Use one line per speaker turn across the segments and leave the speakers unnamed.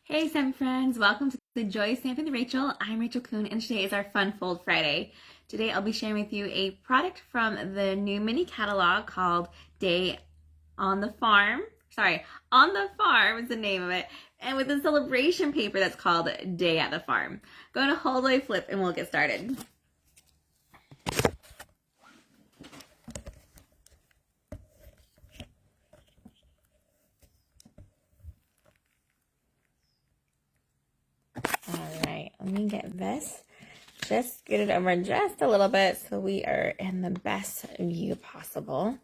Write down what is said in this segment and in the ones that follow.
Hey Stampin' friends, welcome to the Joy of Stampin' with Rachel. I'm Rachel Coon and today is our Fun Fold Friday. Today I'll be sharing with you a product from the new mini catalog called Day on the Farm. On the Farm is the name of it. And with a celebration paper that's called Day at the Farm. Go to hold away flip and we'll get started. Alright, let me get this. Just get it over just a little bit so we are in the best view possible.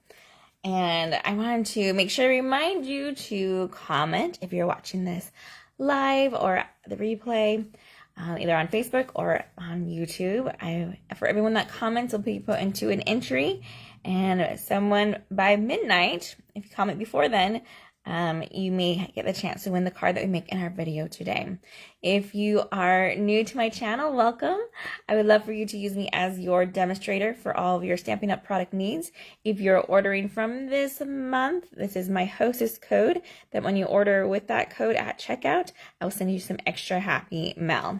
And I wanted to make sure to remind you to comment if you're watching this live or the replay, either on Facebook or on YouTube. For everyone that comments, will be put into an entry, and someone by midnight, if you comment before then, you may get the chance to win the card that we make in our video today. If you are new to my channel, welcome. I would love for you to use me as your demonstrator for all of your Stampin' Up! Product needs. If you're ordering from this month, this is my hostess code, that when you order with that code at checkout, I will send you some extra happy mail.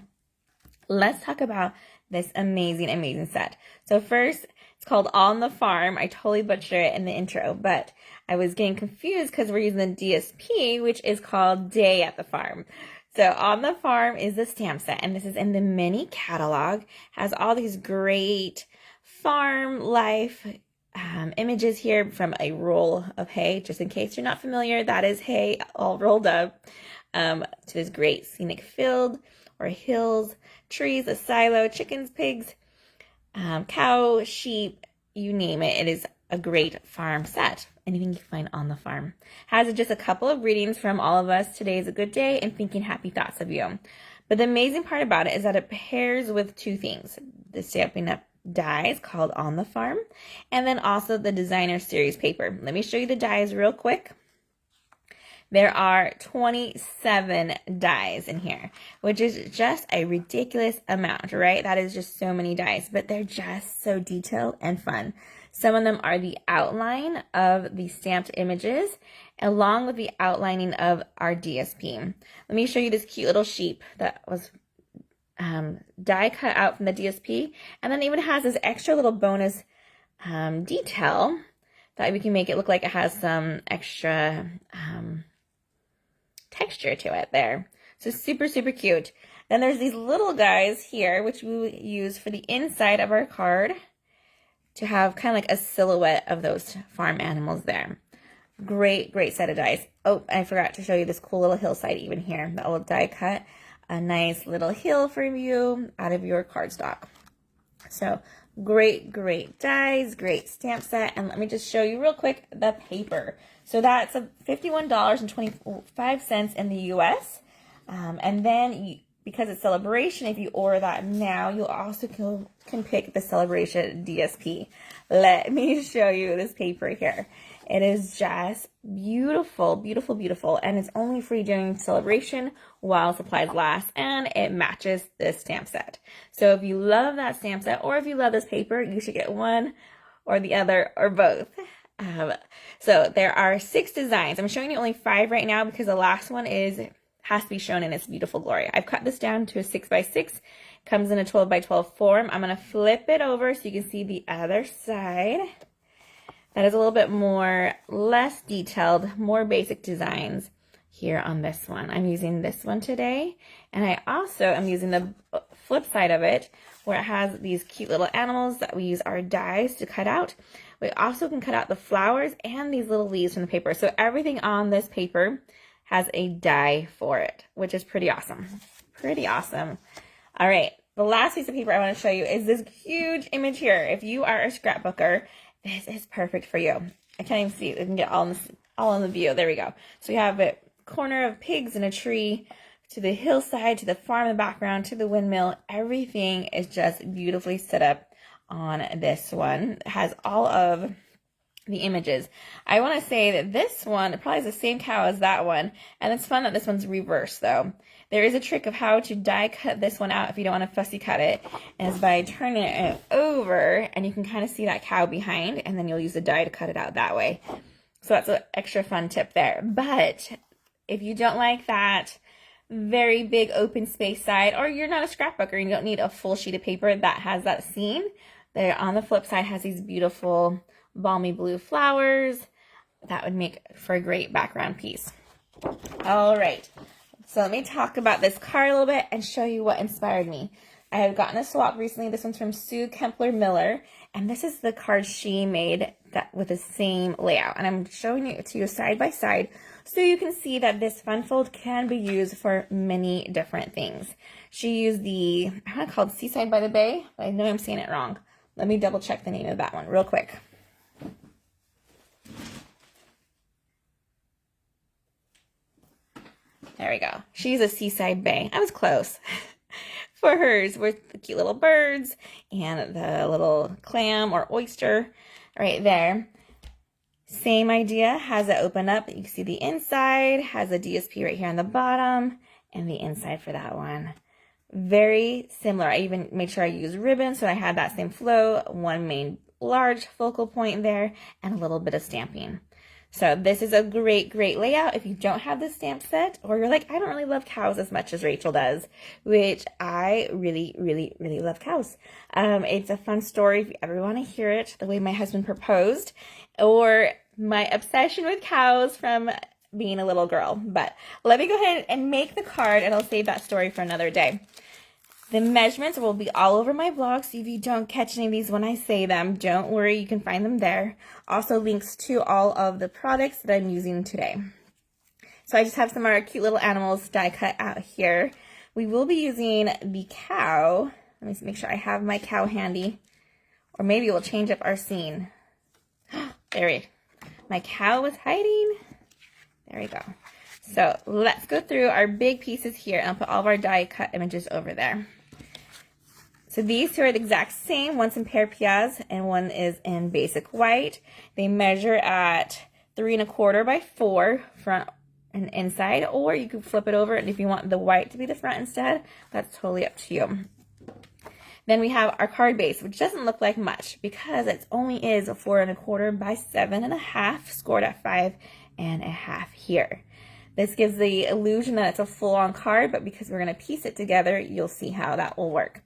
Let's talk about this amazing set. So first, it's called On the Farm. I totally butchered it in the intro, but I was getting confused because we're using the DSP, which is called Day at the Farm. So On the Farm is the stamp set, and this is in the mini catalog. Has all these great farm life images here from a roll of hay. Just in case you're not familiar, that is hay all rolled up to this great scenic field or hills, trees, a silo, chickens, pigs, cow, sheep, you name it. It is a great farm set. Anything you can find on the farm. Has just a couple of readings from all of us. Today is a good day and thinking happy thoughts of you. But the amazing part about it is that it pairs with two things. The Stampin' Up! Dies called On the Farm, and then also the designer series paper. Let me show you the dies real quick. There are 27 dies in here, which is just a ridiculous amount, right? That is just so many dies, but they're just so detailed and fun. Some of them are the outline of the stamped images, along with the outlining of our DSP. Let me show you this cute little sheep that was die cut out from the DSP, and then it even has this extra little bonus detail that we can make it look like it has some extra texture to it there. So super cute. Then there's these little guys here, which we will use for the inside of our card to have kind of like a silhouette of those farm animals there. Great set of dies. Oh, I forgot to show you this cool little hillside even here. That little die cut. A nice little hill for you out of your cardstock. So great dies, great stamp set. And let me just show you real quick the paper. So that's $51.25 in the US. And then because it's celebration, if you order that now, you also can pick the celebration DSP. Let me show you this paper here. It is just beautiful, and it's only free during celebration while supplies last, and it matches this stamp set. So if you love that stamp set, or if you love this paper, you should get one or the other or both. So there are 6 designs. I'm showing you only 5 right now because the last one has to be shown in its beautiful glory. I've cut this down to a 6x6. Comes in a 12x12 form. I'm going to flip it over so you can see the other side. That is a little bit less detailed, more basic designs here on this one. I'm using this one today. And I also am using the flip side of it where it has these cute little animals that we use our dies to cut out. We also can cut out the flowers and these little leaves from the paper. So everything on this paper has a die for it, which is pretty awesome. All right, the last piece of paper I want to show you is this huge image here. If you are a scrapbooker, this is perfect for you. I can't even see it. We can get all in the view. There we go. So we have a corner of pigs and a tree, to the hillside, to the farm in the background, to the windmill. Everything is just beautifully set up on this one. It has all of the images. I want to say that this one probably is the same cow as that one, and it's fun that this one's reversed though. There is a trick of how to die cut this one out if you don't want to fussy cut it, and it's by turning it over, and you can kind of see that cow behind, and then you'll use the die to cut it out that way. So that's an extra fun tip there. But if you don't like that very big open space side, or you're not a scrapbooker and you don't need a full sheet of paper that has that scene, there on the flip side has these beautiful balmy blue flowers. That would make for a great background piece. All right, so let me talk about this card a little bit and show you what inspired me. I have gotten a swap recently. This one's from Sue Kempler Miller, and this is the card she made that with the same layout. And I'm showing it to you side by side so you can see that this fun fold can be used for many different things. She used the, I want to call it Seaside by the Bay, but I know I'm saying it wrong. Let me double check the name of that one real quick. There we go. She's a Seaside Bay. I was close. For hers with the cute little birds and the little clam or oyster right there. Same idea, has it open up. You can see the inside, has a DSP right here on the bottom, and the inside for that one. Very similar. I even made sure I used ribbon so I had that same flow, one main large focal point there, and a little bit of stamping. So this is a great layout if you don't have the stamp set, or you're like, I don't really love cows as much as Rachel does, which I really love cows. It's a fun story if you ever want to hear it, the way my husband proposed, or my obsession with cows from being a little girl. But let me go ahead and make the card, and I'll save that story for another day. The measurements will be all over my blog, so if you don't catch any of these when I say them, don't worry, you can find them there. Also links to all of the products that I'm using today. So I just have some of our cute little animals die cut out here. We will be using the cow. Let me make sure I have my cow handy, or maybe we'll change up our scene. There we go. My cow was hiding. There we go. So let's go through our big pieces here, and I'll put all of our die cut images over there. So these two are the exact same. One's in pear piaz and one is in basic white. They measure at 3 1/4 by 4 front and inside, or you can flip it over, and if you want the white to be the front instead, that's totally up to you. Then we have our card base, which doesn't look like much because it only is a 4 1/4 by 7 1/2, scored at 5 1/2 here. This gives the illusion that it's a full-on card, but because we're going to piece it together, you'll see how that will work.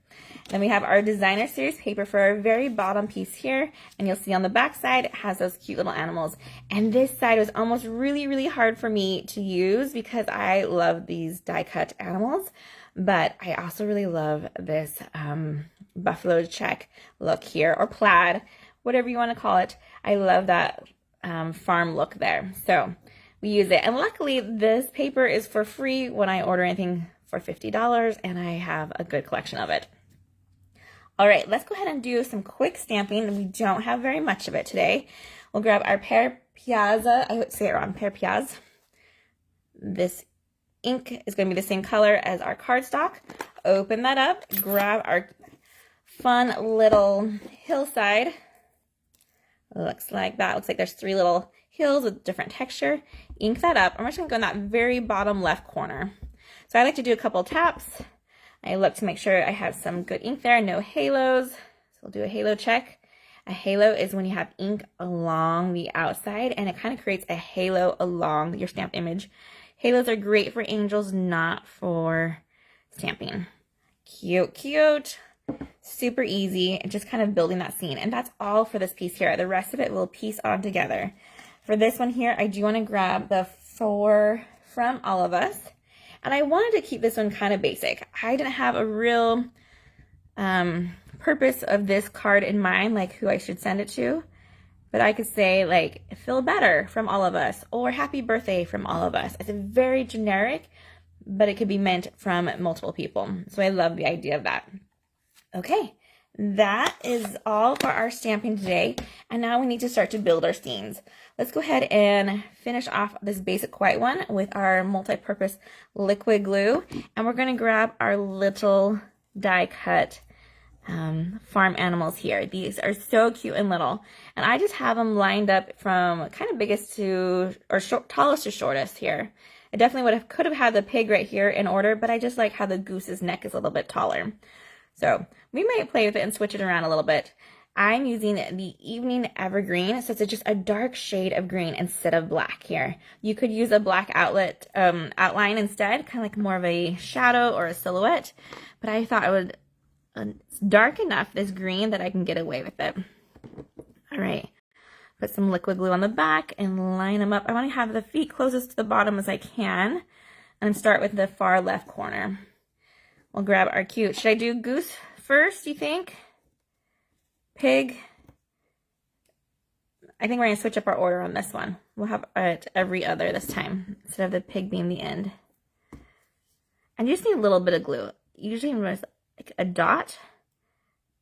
Then we have our designer series paper for our very bottom piece here, and you'll see on the back side it has those cute little animals. And this side was almost really hard for me to use because I love these die-cut animals, but I also really love this buffalo check look here, or plaid, whatever you want to call it. I love that farm look there. So we use it, and luckily this paper is for free when I order anything for $50, and I have a good collection of it. All right, let's go ahead and do some quick stamping. We don't have very much of it today. We'll grab our pear piazza. I would say it wrong, pear piaz. This ink is going to be the same color as our cardstock. Open that up, grab our fun little hillside. Looks like that. Looks like there's 3 little hills with different texture. Ink that up. I'm just going to go in that very bottom left corner. So I like to do a couple taps. I look to make sure I have some good ink there, no halos. So we'll do a halo check. A halo is when you have ink along the outside, and it kind of creates a halo along your stamped image. Halos are great for angels, not for stamping. Cute. Super easy, and just kind of building that scene. And that's all for this piece here. The rest of it will piece on together. For this one here, I do want to grab the 4 from All of Us. And I wanted to keep this one kind of basic. I didn't have a real purpose of this card in mind, like who I should send it to. But I could say, like, feel better from All of Us, or happy birthday from All of Us. It's very generic, but it could be meant from multiple people. So I love the idea of that. Okay, that is all for our stamping today. And now we need to start to build our scenes. Let's go ahead and finish off this basic white one with our multi-purpose liquid glue. And we're going to grab our little die cut farm animals here. These are so cute and little. And I just have them lined up from kind of biggest to, or tallest to shortest here. I definitely could have had the pig right here in order, but I just like how the goose's neck is a little bit taller. So we might play with it and switch it around a little bit. I'm using the Evening Evergreen, so it's just a dark shade of green instead of black here. You could use a black outline instead, kind of like more of a shadow or a silhouette, but I thought it would, it's dark enough, this green, that I can get away with it. All right, put some liquid glue on the back and line them up. I want to have the feet closest to the bottom as I can, and start with the far left corner. We'll grab our cute, should I do goose first, do you think? Pig. I think we're going to switch up our order on this one. We'll have it every other this time, instead of the pig being the end. And you just need a little bit of glue. Usually with like a dot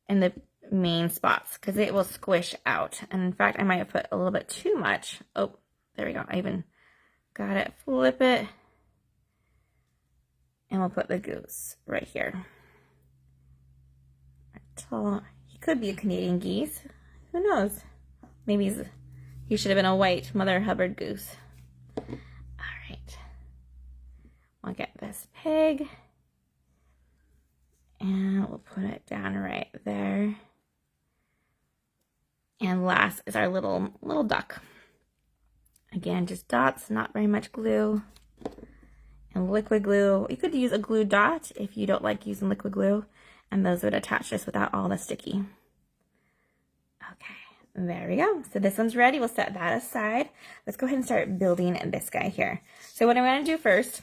in the main spots, because it will squish out. And in fact, I might have put a little bit too much. Oh, there we go. I even got it. Flip it. And we'll put the goose right here. He could be a Canadian geese. Who knows? Maybe he should have been a white Mother Hubbard goose. All right. We'll get this pig. And we'll put it down right there. And last is our little duck. Again, just dots, not very much glue. And liquid glue. You could use a glue dot if you don't like using liquid glue. And those would attach this without all the sticky. Okay, there we go. So this one's ready. We'll set that aside. Let's go ahead and start building this guy here. So what I'm going to do first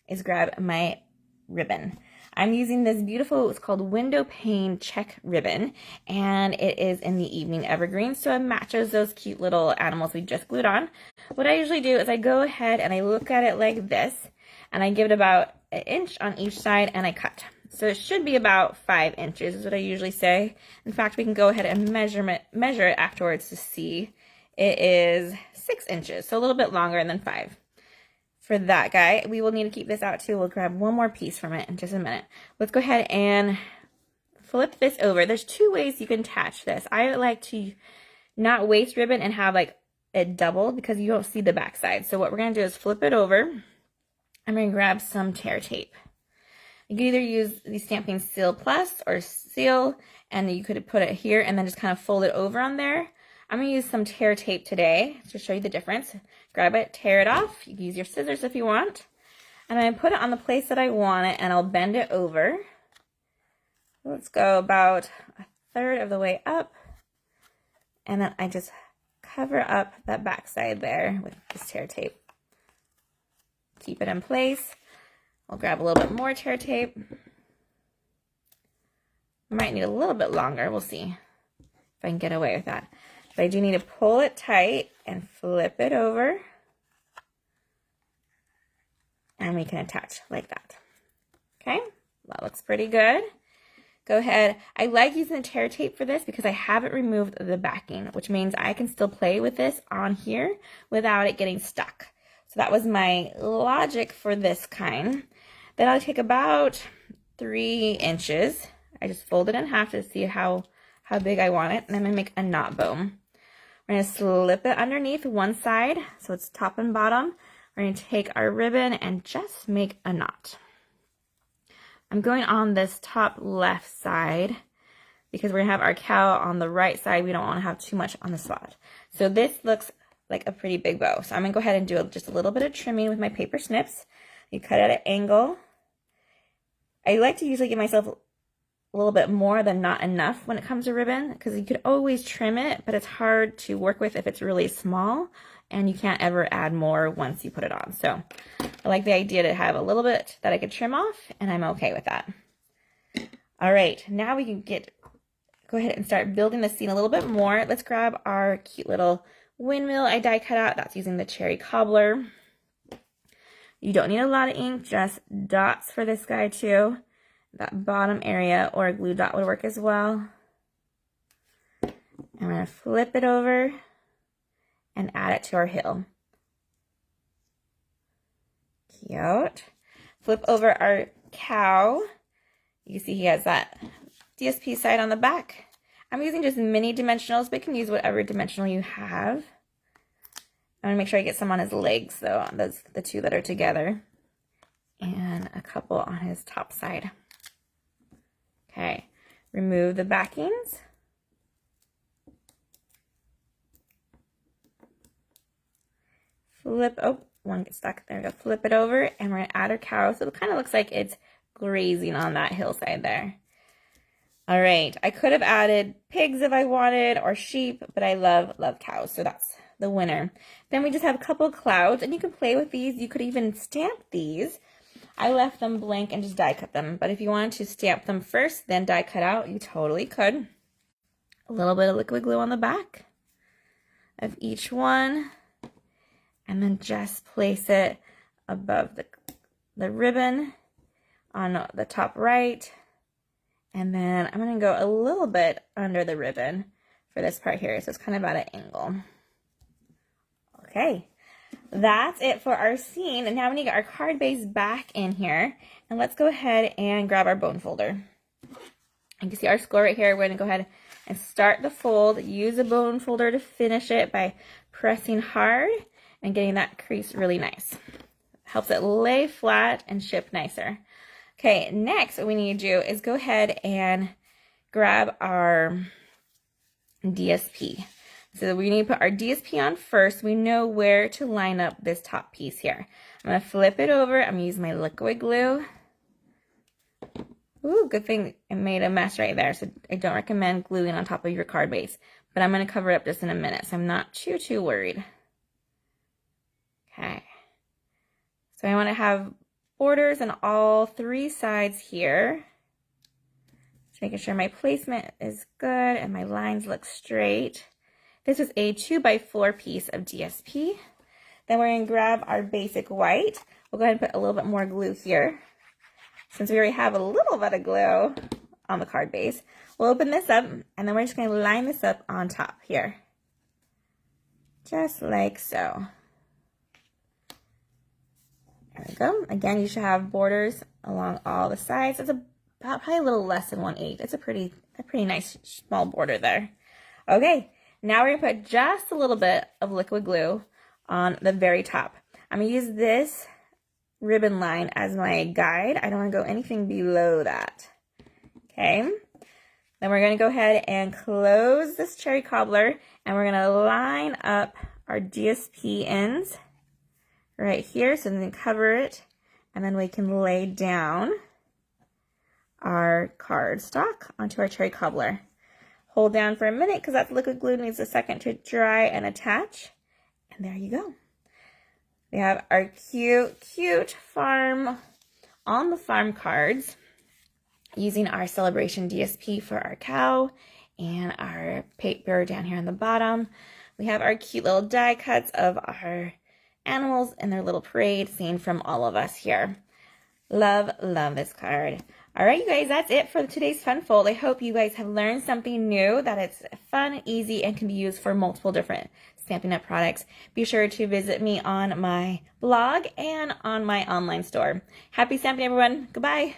is grab my ribbon. I'm using this beautiful, it's called window pane check ribbon, and it is in the Evening Evergreen, so it matches those cute little animals we just glued on. What I usually do is I go ahead and I look at it like this, and I give it about an inch on each side, and I cut. So it should be about 5 inches is what I usually say. In fact, we can go ahead and measure it afterwards to see. It is 6 inches, so a little bit longer than 5. For that guy, we will need to keep this out too. We'll grab one more piece from it in just a minute. Let's go ahead and flip this over. There's 2 ways you can attach this. I like to not waste ribbon and have like it doubled because you don't see the back side. So what we're going to do is flip it over. I'm going to grab some tear tape. You can either use the Stampin Seal Plus or Seal, and you could put it here and then just kind of fold it over on there. I'm going to use some tear tape today to show you the difference. Grab it, tear it off. You can use your scissors if you want. And I put it on the place that I want it, and I'll bend it over. Let's go about 1/3 of the way up. And then I just cover up that back side there with this tear tape. Keep it in place. I'll grab a little bit more tear tape. Might need a little bit longer. We'll see if I can get away with that. But I do need to pull it tight and flip it over. And we can attach like that. Okay, that looks pretty good. Go ahead. I like using the tear tape for this because I haven't removed the backing, which means I can still play with this on here without it getting stuck. So that was my logic for this kind. Then I'll take about 3 inches. I just fold it in half to see how big I want it. And I'm going to make a knot bow. We're going to slip it underneath one side, so it's top and bottom. We're going to take our ribbon and just make a knot. I'm going on this top left side because we're going to have our cow on the right side. We don't want to have too much on the spot. So this looks like a pretty big bow. So I'm going to go ahead and do just a little bit of trimming with my paper snips. You cut at an angle. I like to usually give myself a little bit more than not enough when it comes to ribbon, because you could always trim it, but it's hard to work with if it's really small, and you can't ever add more once you put it on. So I like the idea to have a little bit that I could trim off, and I'm okay with that. All right, now we can go ahead and start building the scene a little bit more. Let's grab our cute little windmill I die cut out. That's using the cherry cobbler. You don't need a lot of ink, just dots for this guy too. That bottom area or a glue dot would work as well. I'm going to flip it over and add it to our hill. Cute. Flip over our cow. You can see he has that DSP side on the back. I'm using just mini dimensionals, but you can use whatever dimensional you have. I'm going to make sure I get some on his legs, though, those the 2 that are together, and a couple on his top side. Okay, remove the backings. flip, oh, one gets stuck. There we go. Flip it over, and we're gonna add our cow. So it kind of looks like it's grazing on that hillside there. All right, I could have added pigs if I wanted, or sheep, but I love cows, so that's the winner. Then we just have a couple clouds, and you can play with these. You could even stamp these. I left them blank and just die cut them, but if you wanted to stamp them first, then die cut out, you totally could. A little bit of liquid glue on the back of each one, and then just place it above the ribbon on the top right. And then I'm going to go a little bit under the ribbon for this part here, so it's kind of at an angle. Okay, that's it for our scene. And now we need to get our card base back in here. And let's go ahead and grab our bone folder. You can see our score right here. We're going to go ahead and start the fold. Use a bone folder to finish it by pressing hard and getting that crease really nice. Helps it lay flat and ship nicer. Okay, next what we need to do is go ahead and grab our DSP. So we need to put our DSP on first. We know where to line up this top piece here. I'm going to flip it over. I'm going to use my liquid glue. Ooh, good thing it made a mess right there. So I don't recommend gluing on top of your card base. But I'm going to cover it up just in a minute, so I'm not too worried. Okay. So I want to have borders on all three sides here. Just making sure my placement is good and my lines look straight. This is a 2x4 piece of DSP. Then we're going to grab our basic white. We'll go ahead and put a little bit more glue here. Since we already have a little bit of glue on the card base, we'll open this up, and then we're just going to line this up on top here. Just like so. There we go. Again, you should have borders along all the sides. It's about probably a little less than 1/8. It's a pretty nice small border there. Okay, now we're gonna put just a little bit of liquid glue on the very top. I'm gonna use this ribbon line as my guide. I don't want to go anything below that. Okay. Then we're gonna go ahead and close this cherry cobbler, and we're gonna line up our DSP ends right here, so then cover it, and then we can lay down our cardstock onto our cherry cobbler. Hold down for a minute because that liquid glue needs a second to dry and attach. And there you go. We have our cute farm on the farm cards using our celebration DSP for our cow and our paper down here on the bottom. We have our cute little die cuts of our animals and their little parade scene from all of us here. Love this card. All right, you guys, that's it for today's fun fold. I hope you guys have learned something new, that it's fun, easy, and can be used for multiple different Stampin' Up! Products. Be sure to visit me on my blog and on my online store. Happy stamping, everyone. Goodbye.